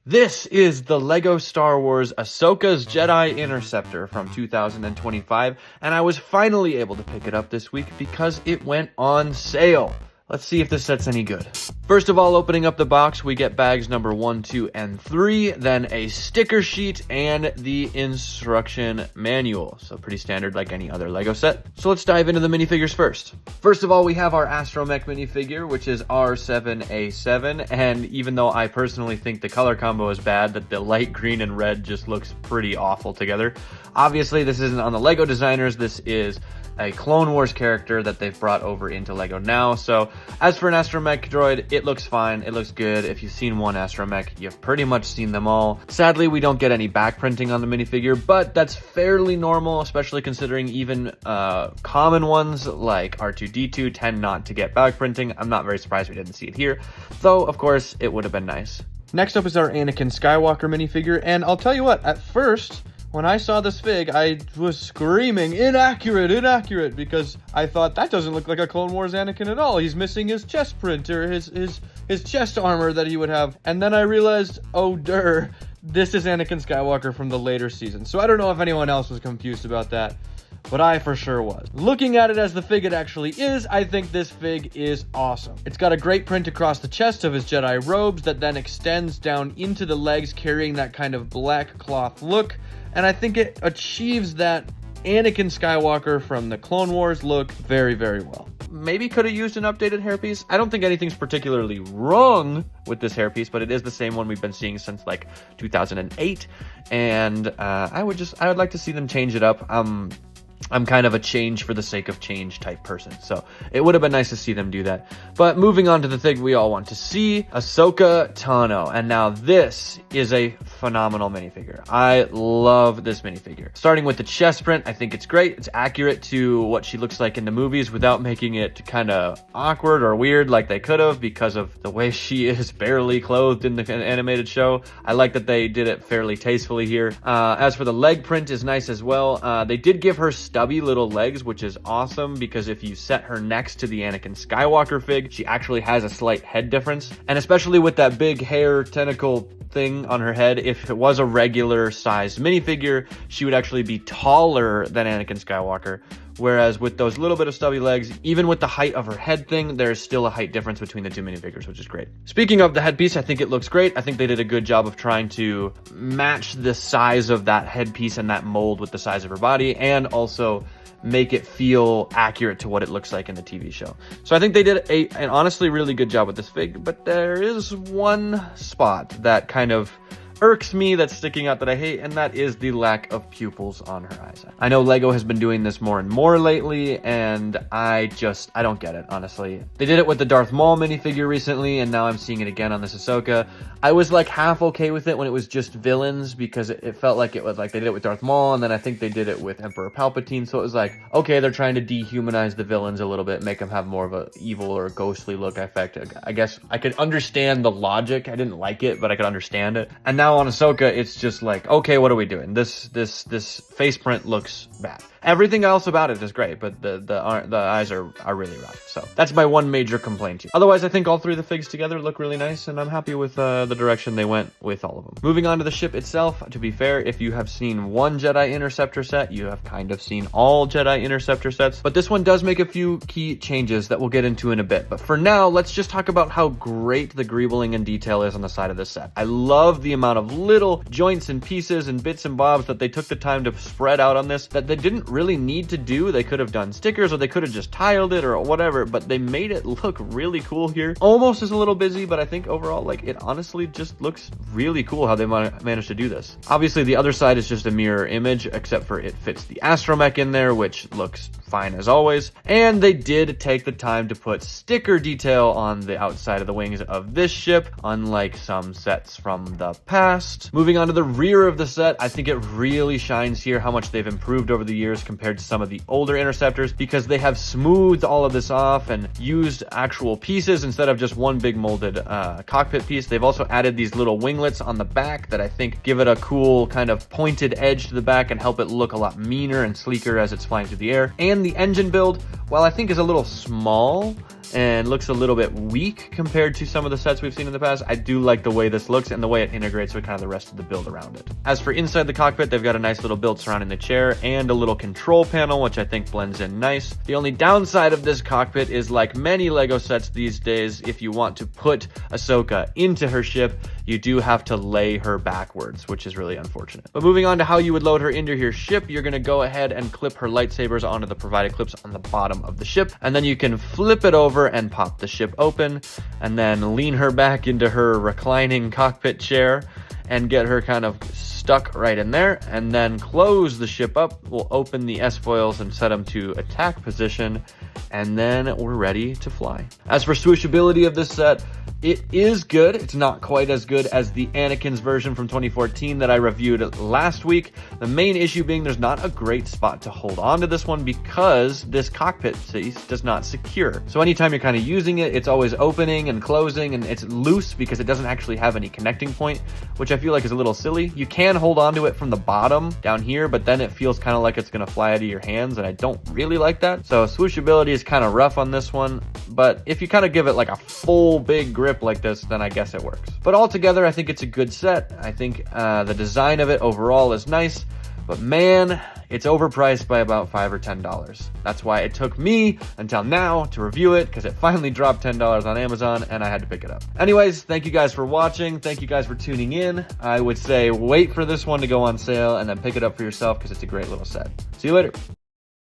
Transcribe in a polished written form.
This is the LEGO Star Wars Ahsoka's Jedi Interceptor from 2025, and I was finally able to pick it up this week because it went on sale. Let's see if this set's any good. First of all, opening up the box, we get bags number 1, 2, and 3, then a sticker sheet and the instruction manual. So pretty standard like any other LEGO set. So let's dive into the minifigures first. First of all, we have our Astromech minifigure, which is R7A7, and even though I personally think the color combo is bad, that the light green and red just looks pretty awful together. Obviously, this isn't on the LEGO designers, this is a Clone Wars character that they've brought over into LEGO now. So as for an Astromech droid, it looks fine, it looks good. If you've seen one Astromech, you've pretty much seen them all. Sadly, we don't get any back printing on the minifigure, but that's fairly normal, especially considering even common ones like R2-D2 tend not to get back printing. I'm not very surprised we didn't see it here, though of course it would have been nice. Next up is our Anakin Skywalker minifigure, and I'll tell you what, at first, when I saw this fig, I was screaming, inaccurate, because I thought that doesn't look like a Clone Wars Anakin at all. He's missing his chest print or his chest armor that he would have. And then I realized, oh, this is Anakin Skywalker from the later season. So I don't know if anyone else was confused about that, but I for sure was. Looking at it as the fig it actually is, I think this fig is awesome. It's got a great print across the chest of his Jedi robes that then extends down into the legs, carrying that kind of black cloth look. And I think it achieves that Anakin Skywalker from the Clone Wars look very, very well. Maybe could have used an updated hairpiece. I don't think anything's particularly wrong with this hairpiece, but it is the same one we've been seeing since like 2008. And I would like to see them change it up. I'm kind of a change for the sake of change type person, so it would have been nice to see them do that. But moving on to the thing we all want to see, Ahsoka Tano. And now this is a phenomenal minifigure. I love this minifigure. Starting with the chest print, I think it's great. It's accurate to what she looks like in the movies without making it kind of awkward or weird like they could have because of the way she is barely clothed in the animated show. I like that they did it fairly tastefully here. As for the leg print is nice as well. They did give her stubby little legs, which is awesome because if you set her next to the Anakin Skywalker fig, she actually has a slight head difference. And especially with that big hair tentacle thing on her head, if it was a regular sized minifigure, she would actually be taller than Anakin Skywalker. Whereas with those little bit of stubby legs, even with the height of her head thing, there's still a height difference between the two minifigures, which is great. Speaking of the headpiece, I think it looks great. I think they did a good job of trying to match the size of that headpiece and that mold with the size of her body, and also make it feel accurate to what it looks like in the TV show. So I think they did an honestly really good job with this fig, but there is one spot that kind of irks me, that's sticking out, that I hate, and that is the lack of pupils on her eyes. I know LEGO has been doing this more and more lately, and I don't get it, honestly. They did it with the Darth Maul minifigure recently, and now I'm seeing it again on this Ahsoka. I was like half okay with it when it was just villains, because it felt like it was like they did it with Darth Maul, and then I think they did it with Emperor Palpatine, so it was like, okay, they're trying to dehumanize the villains a little bit, make them have more of a evil or ghostly look effect. I guess I could understand the logic. I didn't like it, but I could understand it. And now on Ahsoka, it's just like, okay, what are we doing? This face print looks bad. Everything else about it is great, but the eyes are really rough. So that's my one major complaint here. Otherwise, I think all three of the figs together look really nice, and I'm happy with the direction they went with all of them. Moving on to the ship itself, to be fair, if you have seen one Jedi Interceptor set, you have kind of seen all Jedi Interceptor sets, but this one does make a few key changes that we'll get into in a bit. But for now, let's just talk about how great the greebling and detail is on the side of this set. I love the amount of little joints and pieces and bits and bobs that they took the time to spread out on this that they didn't really need to do. They could have done stickers, or they could have just tiled it or whatever, but they made it look really cool here. Almost is a little busy, but I think overall, like, it honestly just looks really cool how they managed to do this. Obviously, the other side is just a mirror image, except for it fits the Astromech in there, which looks fine as always. And they did take the time to put sticker detail on the outside of the wings of this ship, unlike some sets from the past. Moving on to the rear of the set, I think it really shines here how much they've improved over the years compared to some of the older Interceptors, because they have smoothed all of this off and used actual pieces instead of just one big molded cockpit piece. They've also added these little winglets on the back that I think give it a cool kind of pointed edge to the back and help it look a lot meaner and sleeker as it's flying through the air. And the engine build, while I think is a little small, and looks a little bit weak compared to some of the sets we've seen in the past. I do like the way this looks and the way it integrates with kind of the rest of the build around it. As for inside the cockpit, they've got a nice little build surrounding the chair and a little control panel, which I think blends in nice. The only downside of this cockpit is, like many Lego sets these days, if you want to put Ahsoka into her ship, you do have to lay her backwards, which is really unfortunate. But moving on to how you would load her into your ship, you're going to go ahead and clip her lightsabers onto the provided clips on the bottom of the ship, and then you can flip it over and pop the ship open, and then lean her back into her reclining cockpit chair and get her kind of stuck right in there, and then close the ship up. We'll open the S-foils and set them to attack position, and then we're ready to fly. As for swooshability of this set, it is good. It's not quite as good as the Anakin's version from 2014 that I reviewed last week. The main issue being there's not a great spot to hold on to this one because this cockpit piece does not secure. So anytime you're kind of using it, it's always opening and closing, and it's loose because it doesn't actually have any connecting point, which I feel like is a little silly. You can hold on to it from the bottom down here, but then it feels kind of like it's going to fly out of your hands, and I don't really like that. So swooshability is kind of rough on this one, but if you kind of give it like a full big grip like this, then I guess it works. But altogether, I think it's a good set. I think the design of it overall is nice, but man, it's overpriced by about $5 or $10. That's why it took me until now to review it, because it finally dropped $10 on Amazon and I had to pick it up. Anyways, thank you guys for watching. Thank you guys for tuning in. I would say wait for this one to go on sale and then pick it up for yourself because it's a great little set. See you later.